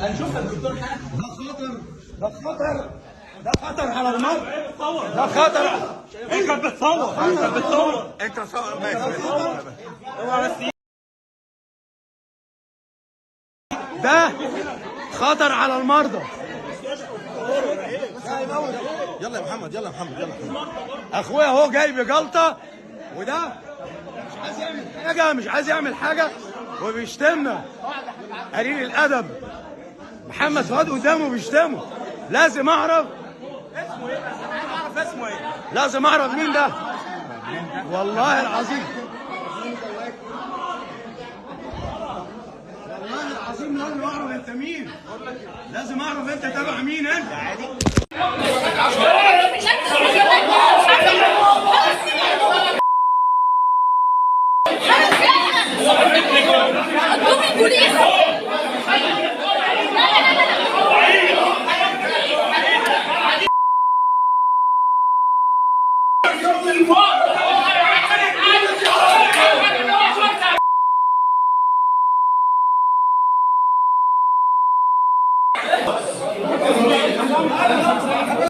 هنشوف الدكتور حاجه. ده خطر ده خطر على المرض. ده خطر. انت بتصور انت صور ده خطر على المرضى. يلا يا محمد يلا يا محمد يلا يا محمد. اخويا اهو جاي بجلطه، وده مش عايز يعمل حاجه وبيشتمنا. قليل الادب محمد فؤاد قدامه بيشتمه. لازم اعرف اسمه ايه؟ بس انا عايز اعرف اسمه ايه. لازم اعرف مين ده والله العظيم. والله العظيم لازم اعرف انت مين. لازم اعرف انت تبع مين انت. عادي. البوليس